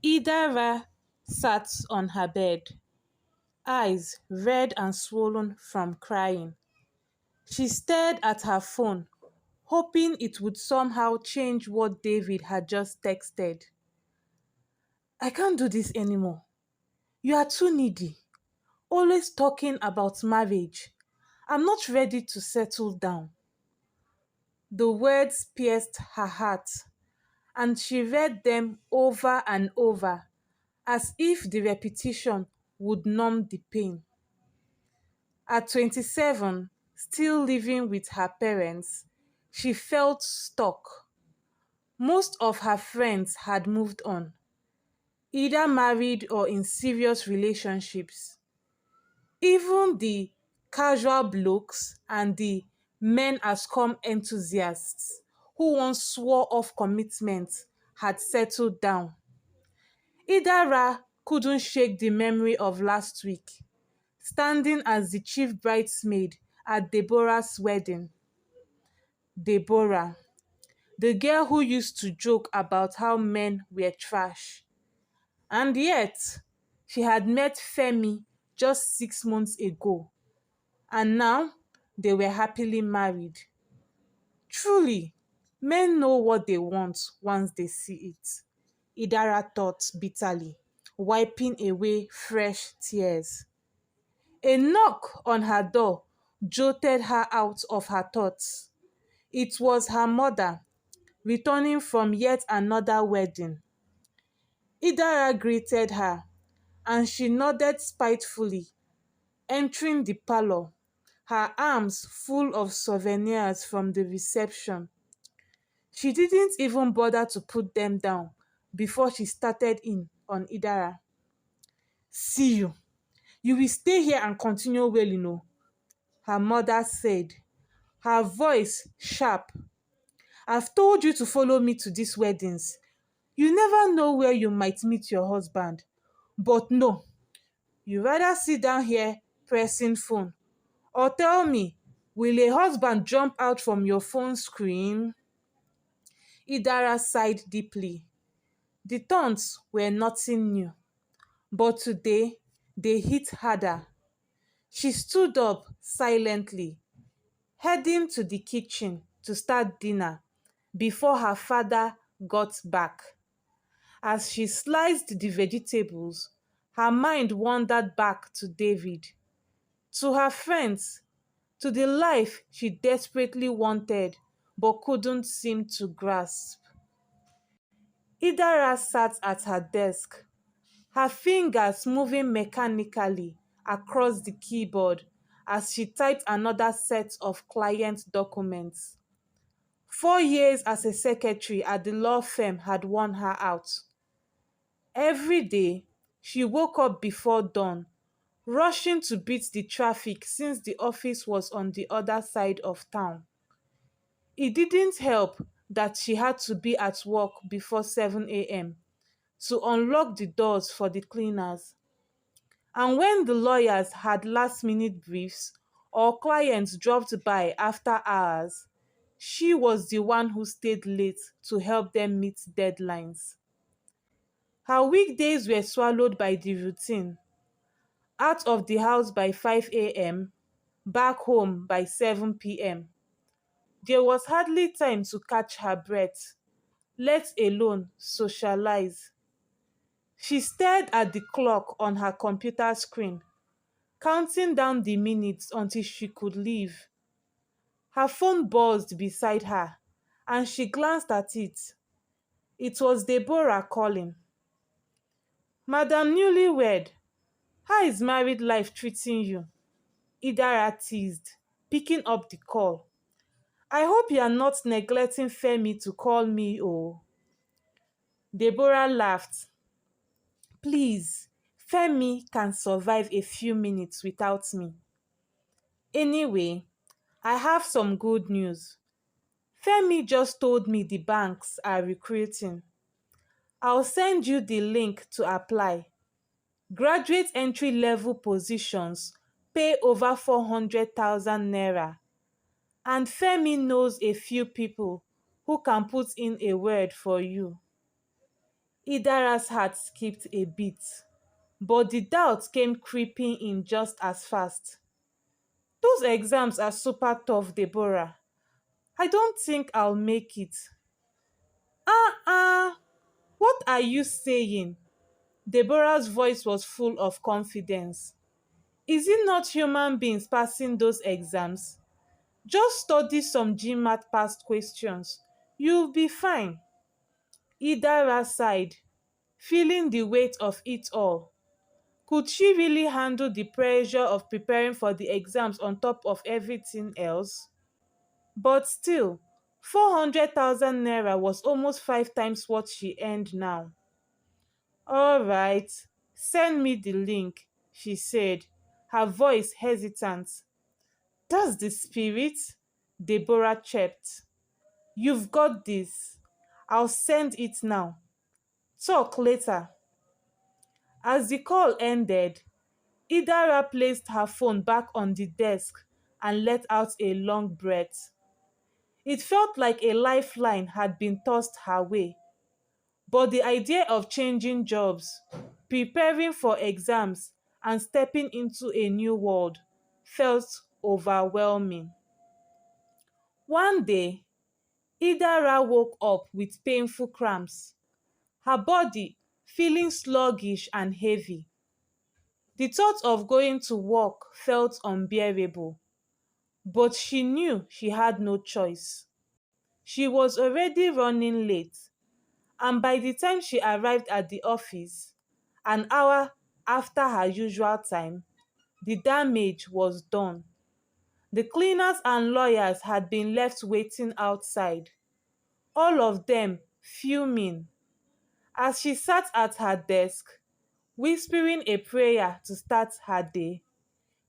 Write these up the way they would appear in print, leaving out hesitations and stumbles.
Idara sat on her bed, eyes red and swollen from crying. She stared at her phone, hoping it would somehow change what David had just texted. I can't do this anymore. You are too needy. Always talking about marriage. I'm not ready to settle down. The words pierced her heart, and she read them over and over, as if the repetition would numb the pain. At 27, still living with her parents, she felt stuck. Most of her friends had moved on, either married or in serious relationships. Even the casual blokes and the men as come enthusiasts who once swore off commitment had settled down. Idara couldn't shake the memory of last week, standing as the chief bridesmaid at Deborah's wedding. Deborah, the girl who used to joke about how men were trash. And yet, she had met Femi just 6 months ago, and now they were happily married. Truly, men know what they want once they see it, Idara thought bitterly, wiping away fresh tears. A knock on her door jolted her out of her thoughts. It was her mother, returning from yet another wedding. Idara greeted her, and she nodded spitefully, entering the parlor, her arms full of souvenirs from the reception. She didn't even bother to put them down before she started in on Idara. See you. You will stay here and continue wailing, oh, her mother said, her voice sharp. I've told you to follow me to these weddings. You never know where you might meet your husband. But no, you rather sit down here pressing phone. Or tell me, will a husband jump out from your phone screen? Idara sighed deeply. The taunts were nothing new, but today they hit harder. She stood up silently, heading to the kitchen to start dinner before her father got back. As she sliced the vegetables, her mind wandered back to David, to her friends, to the life she desperately wanted but couldn't seem to grasp. Idara sat at her desk, her fingers moving mechanically across the keyboard as she typed another set of client documents. 4 years as a secretary at the law firm had worn her out. Every day, she woke up before dawn, rushing to beat the traffic since the office was on the other side of town. It didn't help that she had to be at work before 7 a.m. to unlock the doors for the cleaners. And when the lawyers had last-minute briefs or clients dropped by after hours, she was the one who stayed late to help them meet deadlines. Her weekdays were swallowed by the routine: out of the house by 5 a.m., back home by 7 p.m. There was hardly time to catch her breath, let alone socialize. She stared at the clock on her computer screen, counting down the minutes until she could leave. Her phone buzzed beside her, and she glanced at it. It was Deborah calling. Madam Newlywed, how is married life treating you? Idara teased, picking up the call. I hope you are not neglecting Femi to call me, oh. Deborah laughed. Please, Femi can survive a few minutes without me. Anyway, I have some good news. Femi just told me the banks are recruiting. I'll send you the link to apply. Graduate entry-level positions pay over 400,000 naira. And Femi knows a few people who can put in a word for you. Idara's heart skipped a beat, but the doubt came creeping in just as fast. Those exams are super tough, Deborah. I don't think I'll make it. Uh-uh. What are you saying? Deborah's voice was full of confidence. Is it not human beings passing those exams? Just study some GMAT past questions. You'll be fine. Idara sighed, feeling the weight of it all. Could she really handle the pressure of preparing for the exams on top of everything else? But still, 400,000 naira was almost five times what she earned now. All right, send me the link, she said, her voice hesitant. That's the spirit, Deborah chirped. You've got this. I'll send it now. Talk later. As the call ended, Idara placed her phone back on the desk and let out a long breath. It felt like a lifeline had been tossed her way. But the idea of changing jobs, preparing for exams, and stepping into a new world felt overwhelming. One day, Idara woke up with painful cramps, her body feeling sluggish and heavy. The thought of going to work felt unbearable, but she knew she had no choice. She was already running late, and by the time she arrived at the office, an hour after her usual time, the damage was done. The cleaners and lawyers had been left waiting outside, all of them fuming. As she sat at her desk, whispering a prayer to start her day,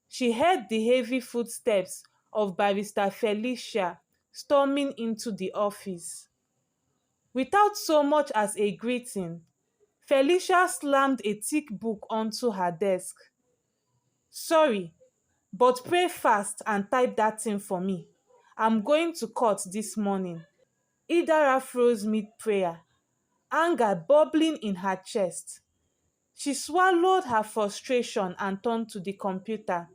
she heard the heavy footsteps of Barrister Felicia storming into the office. Without so much as a greeting, Felicia slammed a thick book onto her desk. Sorry, but pray fast and type that thing for me. I'm going to court this morning. Idara froze mid-prayer, anger bubbling in her chest. She swallowed her frustration and turned to the computer,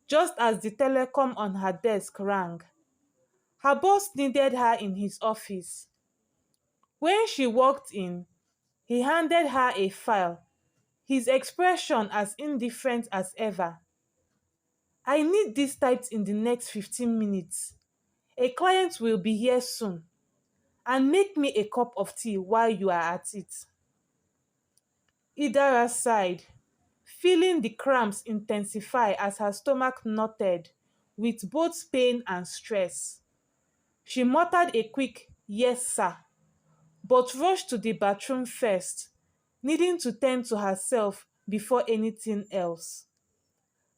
just as the telecom on her desk rang. Her boss needed her in his office. When she walked in, he handed her a file, his expression as indifferent as ever. I need this typed in the next 15 minutes. A client will be here soon. And make me a cup of tea while you are at it. Idara sighed, feeling the cramps intensify as her stomach knotted with both pain and stress. She muttered a quick "yes, sir," but rushed to the bathroom first, needing to tend to herself before anything else.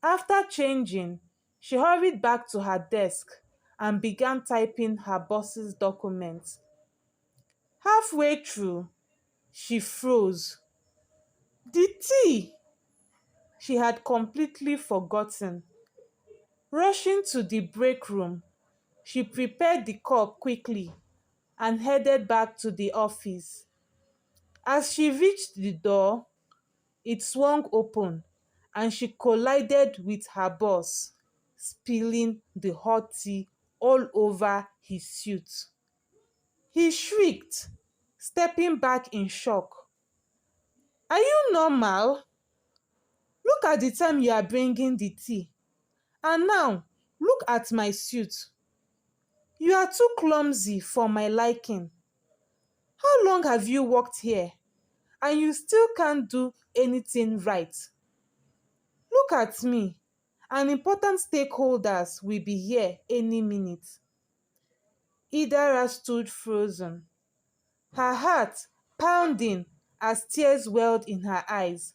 After changing, she hurried back to her desk and began typing her boss's document. Halfway through, she froze. The tea! She had completely forgotten. Rushing to the break room, she prepared the cup quickly and headed back to the office. As she reached the door, it swung open and she collided with her boss, spilling the hot tea all over his suit. He shrieked, stepping back in shock. Are you normal? Look at the time you are bringing the tea. And now, look at my suit. You are too clumsy for my liking. How long have you worked here? And you still can't do anything right. Look at me. And important stakeholders will be here any minute. Idara stood frozen, her heart pounding as tears welled in her eyes.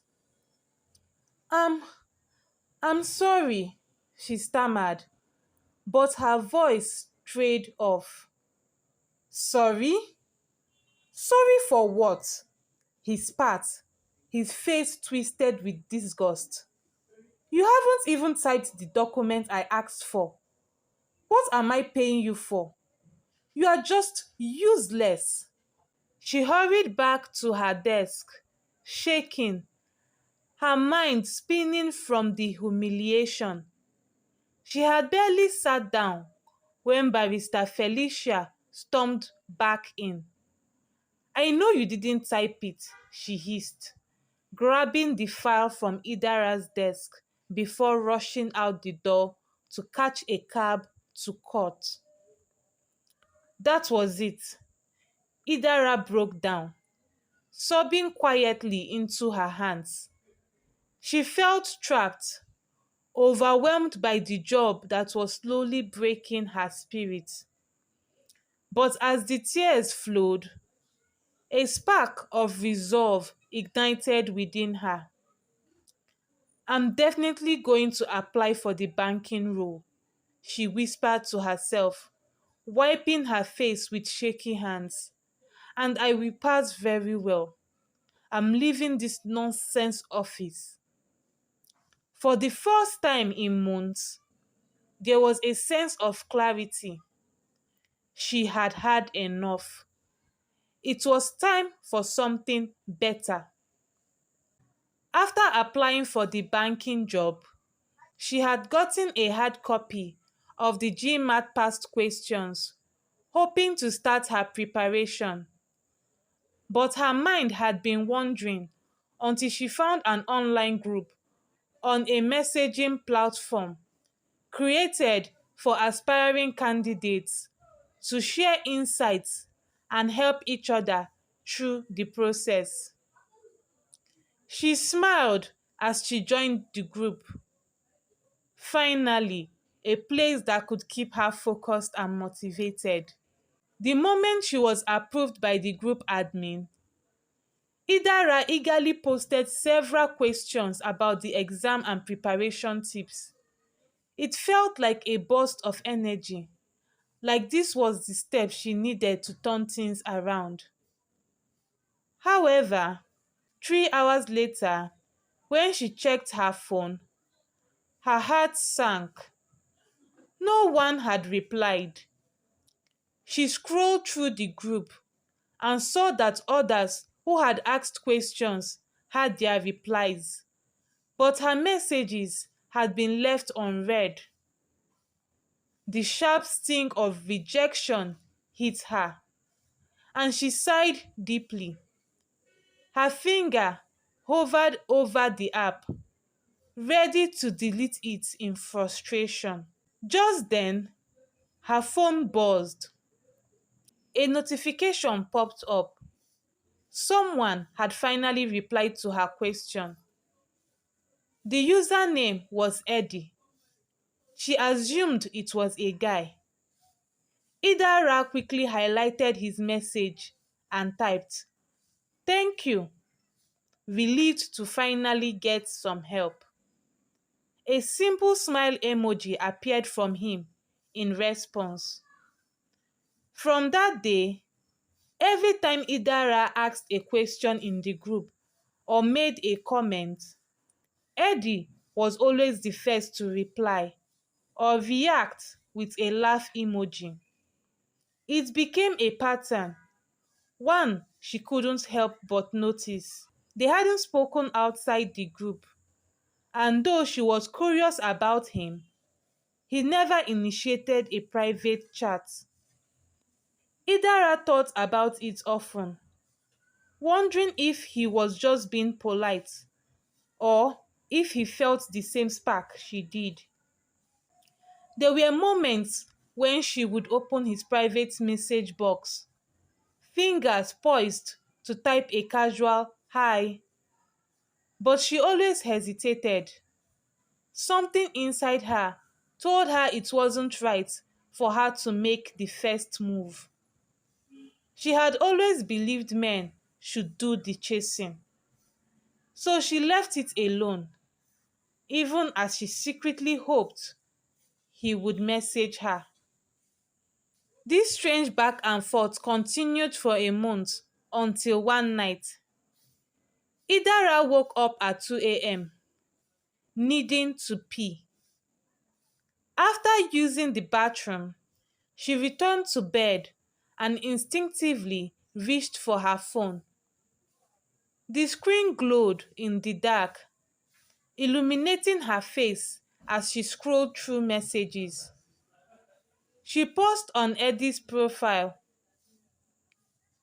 I'm, I'm sorry, she stammered, but her voice strayed off. Sorry? Sorry for what? He spat, his face twisted with disgust. You haven't even typed the document I asked for. What am I paying you for? You are just useless. She hurried back to her desk, shaking, her mind spinning from the humiliation. She had barely sat down when Barrister Felicia stormed back in. "I know you didn't type it," she hissed, grabbing the file from Idara's desk before rushing out the door to catch a cab to court. That was it. Idara broke down, sobbing quietly into her hands. She felt trapped, overwhelmed by the job that was slowly breaking her spirit. But as the tears flowed, a spark of resolve ignited within her. "I'm definitely going to apply for the banking role," she whispered to herself, wiping her face with shaky hands. "And I will pass very well. I'm leaving this nonsense office." For the first time in months, there was a sense of clarity. She had had enough. It was time for something better. After applying for the banking job, she had gotten a hard copy of the GMAT past questions, hoping to start her preparation. But her mind had been wandering until she found an online group on a messaging platform created for aspiring candidates to share insights and help each other through the process. She smiled as she joined the group. Finally, a place that could keep her focused and motivated. The moment she was approved by the group admin, Idara eagerly posted several questions about the exam and preparation tips. It felt like a burst of energy, like this was the step she needed to turn things around. However, 3 hours later, when she checked her phone, her heart sank. No one had replied. She scrolled through the group and saw that others who had asked questions had their replies, but her messages had been left unread. The sharp sting of rejection hit her, and she sighed deeply. Her finger hovered over the app, ready to delete it in frustration. Just then, her phone buzzed. A notification popped up. Someone had finally replied to her question. The username was Eddie. She assumed it was a guy. Idara quickly highlighted his message and typed, "Thank you," relieved to finally get some help. A simple smile emoji appeared from him in response. From that day, every time Idara asked a question in the group or made a comment, Eddie was always the first to reply or react with a laugh emoji. It became a pattern, one she couldn't help but notice. They hadn't spoken outside the group, and though she was curious about him, he never initiated a private chat. Idara thought about it often, wondering if he was just being polite or if he felt the same spark she did. There were moments when she would open his private message box, fingers poised to type a casual "hi," but she always hesitated. Something inside her told her it wasn't right for her to make the first move. She had always believed men should do the chasing. So she left it alone, even as she secretly hoped he would message her. This strange back and forth continued for a month until one night, Idara woke up at 2 a.m., needing to pee. After using the bathroom, she returned to bed and instinctively reached for her phone. The screen glowed in the dark, illuminating her face as she scrolled through messages. She paused on Eddie's profile.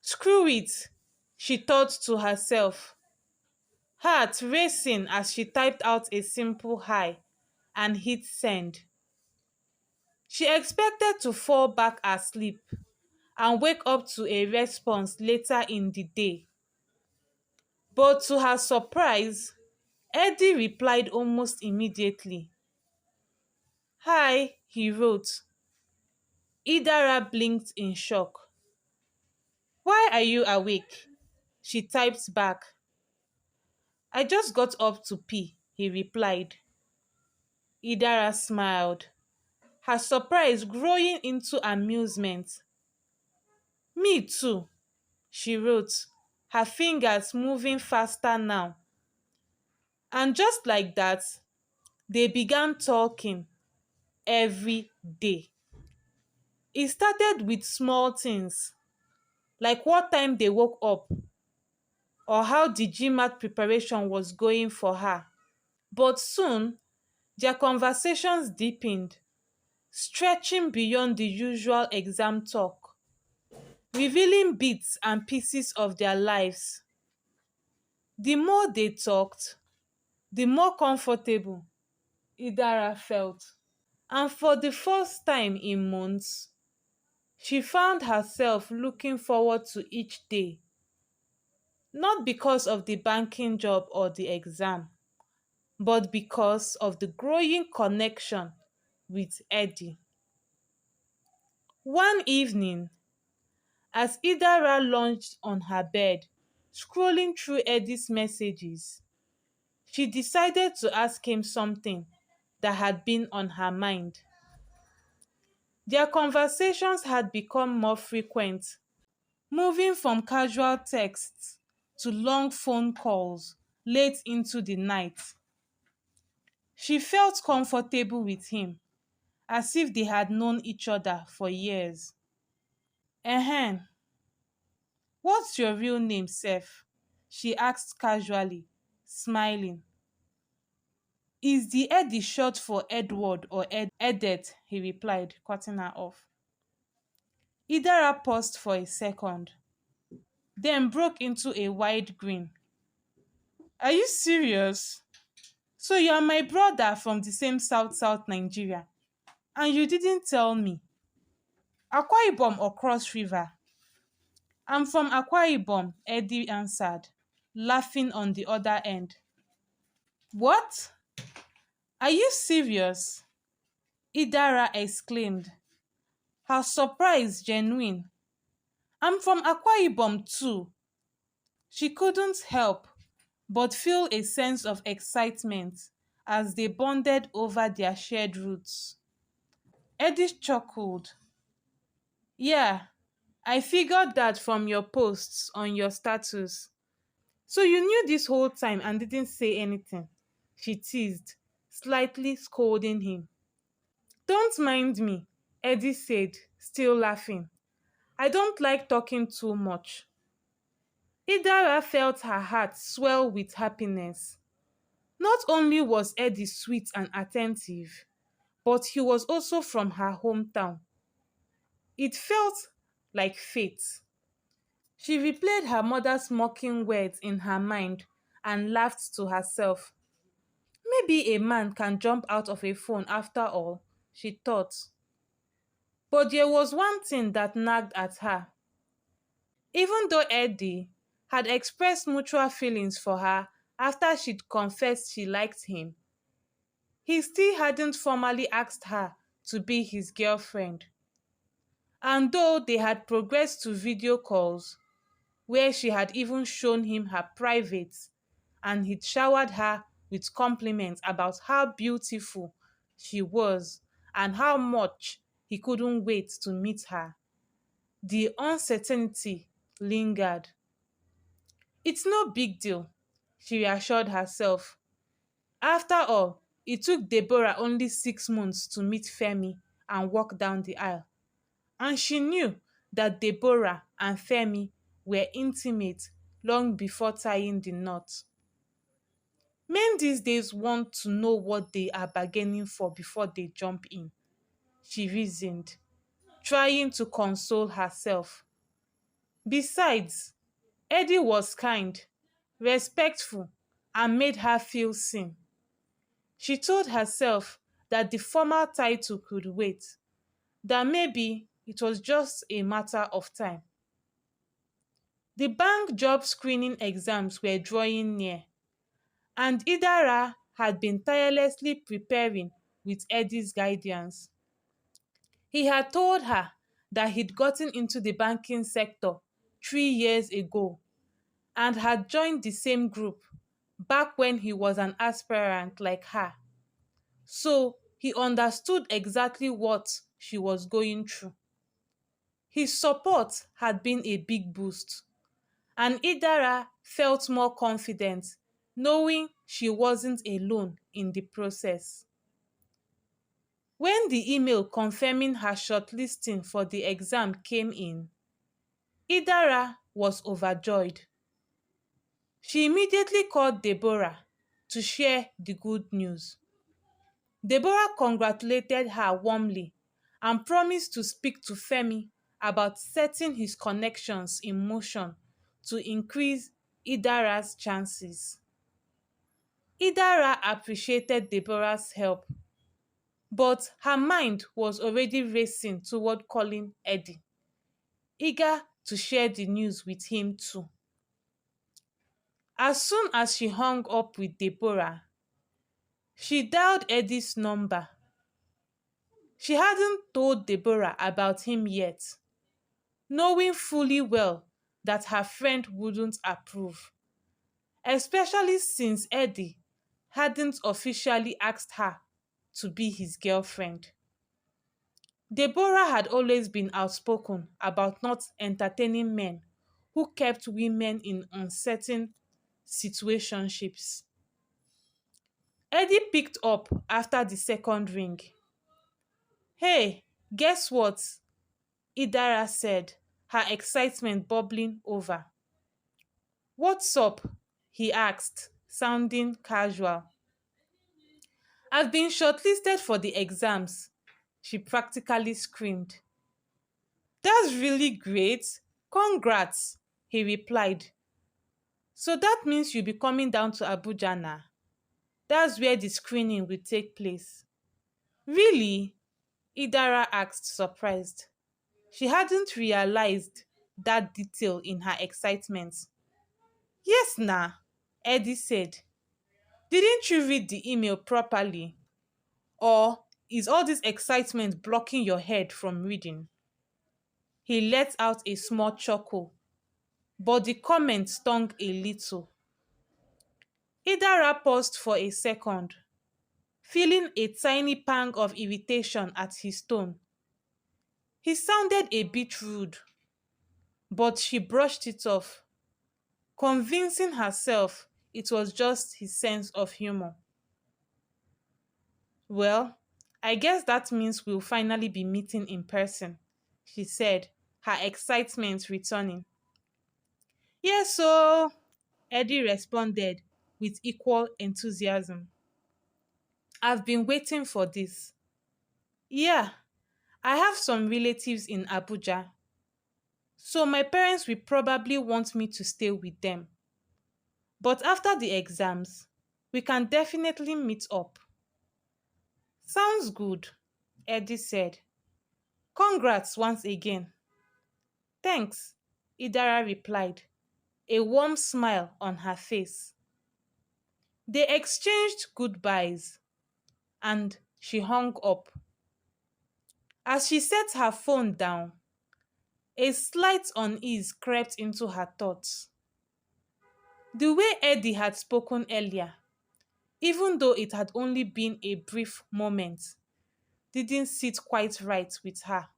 Screw it, she thought to herself, heart racing as she typed out a simple hi and hit send. She expected to fall back asleep and wake up to a response later in the day. But to her surprise, Eddie replied almost immediately. Hi, he wrote. Idara blinked in shock. Why are you awake? She typed back. I just got up to pee, he replied. Idara smiled, her surprise growing into amusement. Me too, she wrote, her fingers moving faster now. And just like that, they began talking every day. It started with small things, like what time they woke up or how the GMAT preparation was going for her. But soon, their conversations deepened, stretching beyond the usual exam talk, revealing bits and pieces of their lives. The more they talked, the more comfortable Idara felt. And for the first time in months, she found herself looking forward to each day, not because of the banking job or the exam, but because of the growing connection with Eddie. One evening, as Idara lounged on her bed, scrolling through Eddie's messages, she decided to ask him something that had been on her mind. Their conversations had become more frequent, moving from casual texts to long phone calls late into the night. She felt comfortable with him, as if they had known each other for years. Ehen, what's your real name, Seth? She asked casually, smiling. Is the Eddie short for Edward or Edet? He replied, cutting her off. Idara paused for a second, then broke into a wide grin. Are you serious? So you are my brother from the same South Nigeria, and you didn't tell me. Akwa Ibom or Cross River? I'm from Akwa Ibom, Eddie answered, laughing on the other end. What? Are you serious? Idara exclaimed, her surprise genuine. I'm from Akwa Ibom too. She couldn't help but feel a sense of excitement as they bonded over their shared roots. Eddie chuckled. Yeah, I figured that from your posts on your status. So you knew this whole time and didn't say anything, she teased, slightly scolding him. Don't mind me, Eddie said, still laughing. I don't like talking too much. Idara felt her heart swell with happiness. Not only was Eddie sweet and attentive, but he was also from her hometown. It felt like fate. She replayed her mother's mocking words in her mind and laughed to herself. Maybe a man can jump out of a phone after all, she thought. But there was one thing that nagged at her. Even though Eddie had expressed mutual feelings for her after she'd confessed she liked him, he still hadn't formally asked her to be his girlfriend. And though they had progressed to video calls, where she had even shown him her privates and he'd showered her with compliments about how beautiful she was and how much he couldn't wait to meet her, the uncertainty lingered. It's no big deal, she reassured herself. After all, it took Deborah only 6 months to meet Femi and walk down the aisle. And she knew that Deborah and Femi were intimate long before tying the knot. Men these days want to know what they are bargaining for before they jump in, she reasoned, trying to console herself. Besides, Eddie was kind, respectful, and made her feel seen. She told herself that the formal title could wait, that maybe it was just a matter of time. The bank job screening exams were drawing near, and Idara had been tirelessly preparing with Eddie's guidance. He had told her that he'd gotten into the banking sector 3 years ago and had joined the same group back when he was an aspirant like her. So he understood exactly what she was going through. His support had been a big boost, and Idara felt more confident knowing she wasn't alone in the process. When the email confirming her shortlisting for the exam came in, Idara was overjoyed. She immediately called Deborah to share the good news. Deborah congratulated her warmly and promised to speak to Femi about setting his connections in motion to increase Idara's chances. Idara appreciated Deborah's help, but her mind was already racing toward calling Eddie, eager to share the news with him too. As soon as she hung up with Deborah, she dialed Eddie's number. She hadn't told Deborah about him yet, knowing fully well that her friend wouldn't approve, especially since Eddie hadn't officially asked her to be his girlfriend. Deborah had always been outspoken about not entertaining men who kept women in uncertain situationships. Eddie picked up after the second ring. "Hey, guess what?" Idara said, her excitement bubbling over. "What's up?" he asked, sounding casual. "I've been shortlisted for the exams," she practically screamed. "That's really great. Congrats," he replied. "So that means you'll be coming down to Abuja now. That's where the screening will take place." "Really?" Idara asked, surprised. She hadn't realized that detail in her excitement. "Yes, nah," Eddie said. "Didn't you read the email properly? Or is all this excitement blocking your head from reading?" He let out a small chuckle, but the comment stung a little. Idara paused for a second, feeling a tiny pang of irritation at his tone. He sounded a bit rude, but she brushed it off, convincing herself it was just his sense of humor. "Well, I guess that means we'll finally be meeting in person," she said, her excitement returning. "Yes, so," Eddie responded with equal enthusiasm. "I've been waiting for this. Yeah, I have some relatives in Abuja, so my parents will probably want me to stay with them. But after the exams, we can definitely meet up." "Sounds good," Eddie said. "Congrats once again." "Thanks," Idara replied, a warm smile on her face. They exchanged goodbyes, and she hung up. As she set her phone down, a slight unease crept into her thoughts. The way Eddie had spoken earlier, even though it had only been a brief moment, didn't sit quite right with her.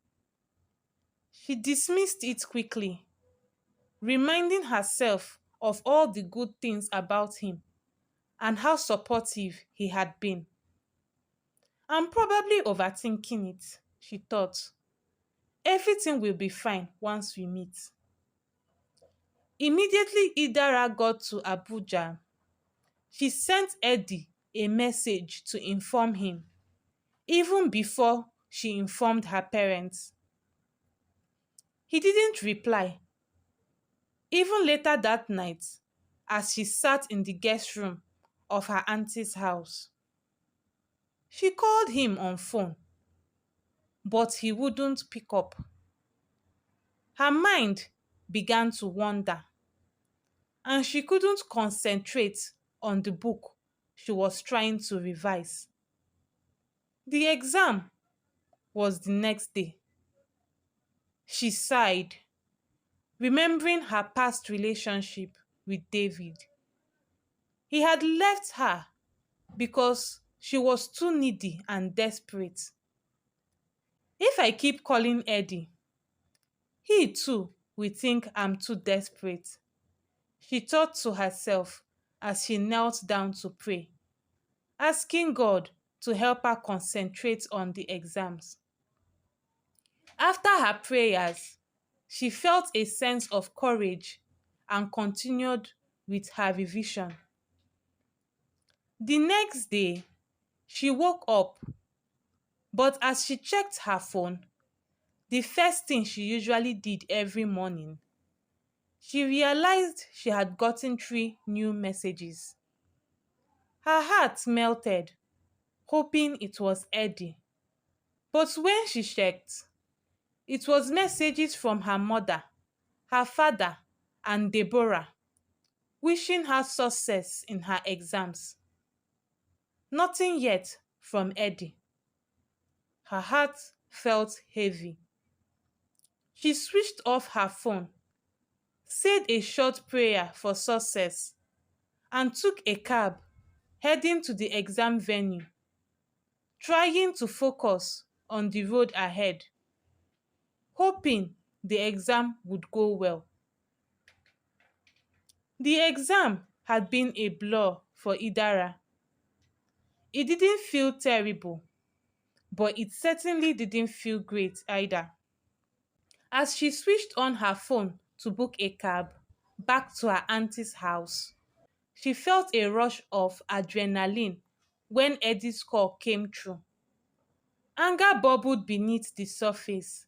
She dismissed it quickly, reminding herself of all the good things about him and how supportive he had been. "I'm probably overthinking it," she thought. "Everything will be fine once we meet." Immediately Idara got to Abuja, she sent Eddie a message to inform him, even before she informed her parents. He didn't reply. Even later that night, as she sat in the guest room of her auntie's house, she called him on phone, but he wouldn't pick up. Her mind began to wander, and she couldn't concentrate on the book she was trying to revise. The exam was the next day. She sighed, remembering her past relationship with David. He had left her because she was too needy and desperate. If I keep calling Eddie, he too will think I'm too desperate, she thought to herself as she knelt down to pray, asking God to help her concentrate on the exams. After her prayers, she felt a sense of courage and continued with her revision. The next day, she woke up, but as she checked her phone, the first thing she usually did every morning, she realized she had gotten 3 new messages. Her heart melted, hoping it was Eddie. But when she checked, it was messages from her mother, her father, and Deborah, wishing her success in her exams. Nothing yet from Eddie. Her heart felt heavy. She switched off her phone, said a short prayer for success, and took a cab, heading to the exam venue, trying to focus on the road ahead, hoping the exam would go well. The exam had been a blur for Idara. It didn't feel terrible, but it certainly didn't feel great either. As she switched on her phone to book a cab back to her auntie's house, she felt a rush of adrenaline when Eddie's call came through. Anger bubbled beneath the surface.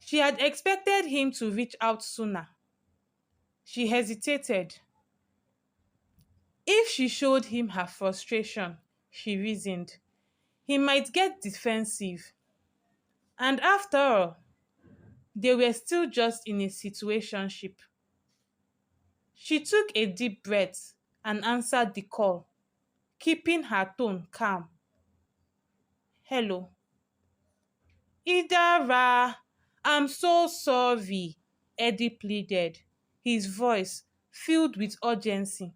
She had expected him to reach out sooner. She hesitated. If she showed him her frustration, she reasoned, he might get defensive. And after all, they were still just in a situationship. She took a deep breath and answered the call, keeping her tone calm. Hello. Idara, I'm so sorry, Eddie pleaded, his voice filled with urgency.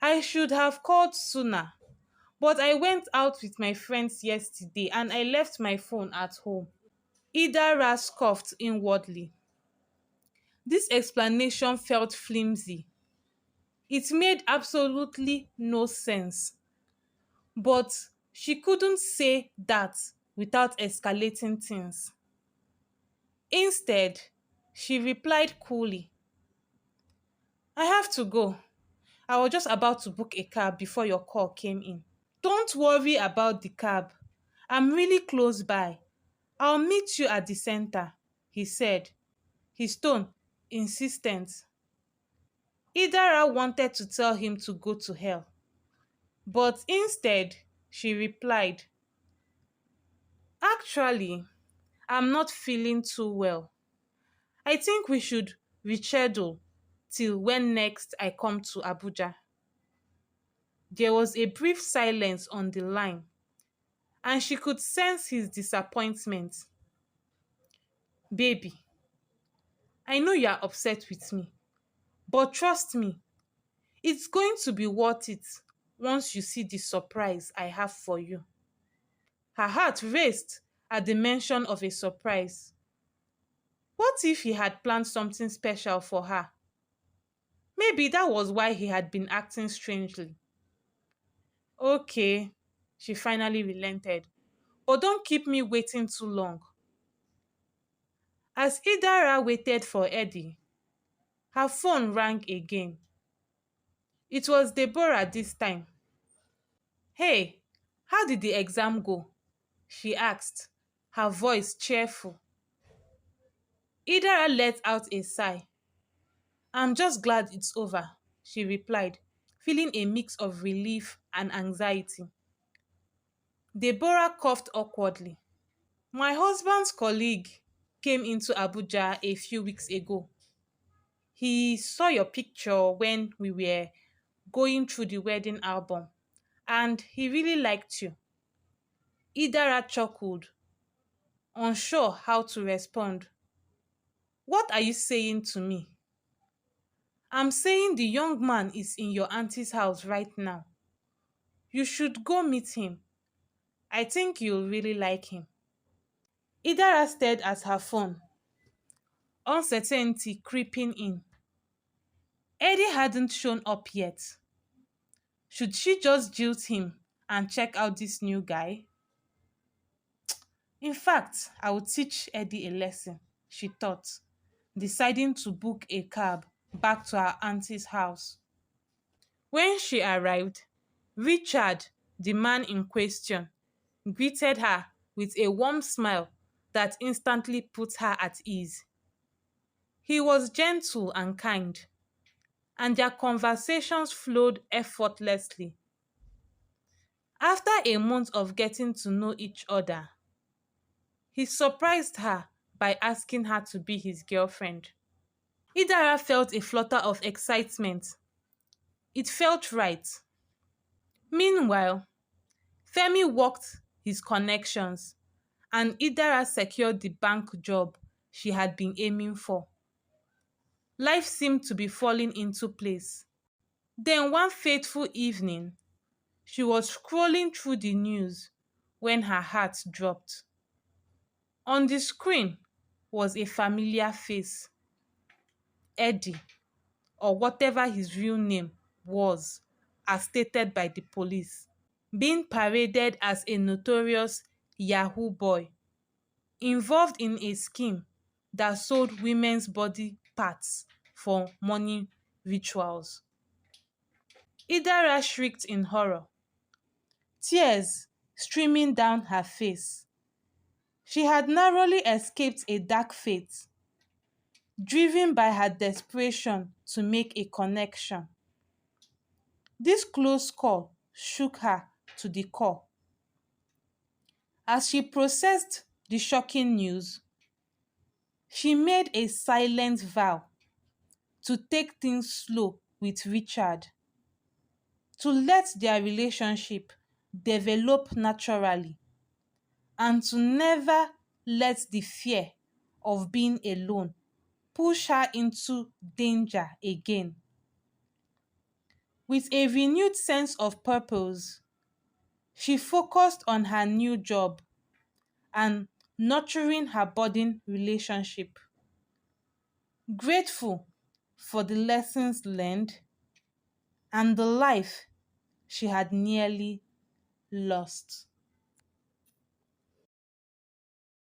I should have called sooner, but I went out with my friends yesterday and I left my phone at home. Idara scoffed inwardly. This explanation felt flimsy. It made absolutely no sense. But she couldn't say that without escalating things. Instead, she replied coolly, I have to go. I was just about to book a cab before your call came in. Don't worry about the cab. I'm really close by. I'll meet you at the center, he said, his tone insistent. Idara wanted to tell him to go to hell, but instead she replied, actually, I'm not feeling too well. I think we should reschedule till when next I come to Abuja. There was a brief silence on the line, and she could sense his disappointment. Baby, I know you are upset with me, but trust me, it's going to be worth it once you see the surprise I have for you. Her heart raced at the mention of a surprise. What if he had planned something special for her? Maybe that was why he had been acting strangely. Okay, she finally relented. But don't keep me waiting too long. As Idara waited for Eddie, Her phone rang again. It was Deborah this time. "Hey, how did the exam go?" she asked, her voice cheerful. Idara let out a sigh. "I'm just glad it's over," she replied, feeling a mix of relief and anxiety. Deborah coughed awkwardly. "My husband's colleague came into Abuja a few weeks ago. He saw your picture when we were going through the wedding album, and he really liked you." Idara chuckled, unsure how to respond. "What are you saying to me?" "I'm saying the young man is in your auntie's house right now. You should go meet him. I think you'll really like him." Idara stared at her phone, uncertainty creeping in. Eddie hadn't shown up yet. Should she just jilt him and check out this new guy? In fact, I would teach Eddie a lesson, she thought, deciding to book a cab back to her auntie's house. When she arrived, Richard, the man in question, greeted her with a warm smile that instantly put her at ease. He was gentle and kind, and their conversations flowed effortlessly. After a month of getting to know each other, he surprised her by asking her to be his girlfriend. Idara felt a flutter of excitement. It felt right. Meanwhile, Femi worked his connections, and Idara secured the bank job she had been aiming for. Life seemed to be falling into place. Then one fateful evening, she was scrolling through the news when her heart dropped. On the screen was a familiar face, Eddie, or whatever his real name was, as stated by the police, being paraded as a notorious Yahoo boy involved in a scheme that sold women's body parts for money rituals. Idara shrieked in horror, tears streaming down her face. She had narrowly escaped a dark fate, driven by her desperation to make a connection. This close call shook her to the core. As she processed the shocking news, she made a silent vow to take things slow with Richard, to let their relationship develop naturally, and to never let the fear of being alone push her into danger again. With a renewed sense of purpose, she focused on her new job and nurturing her budding relationship, grateful for the lessons learned and the life she had nearly lost.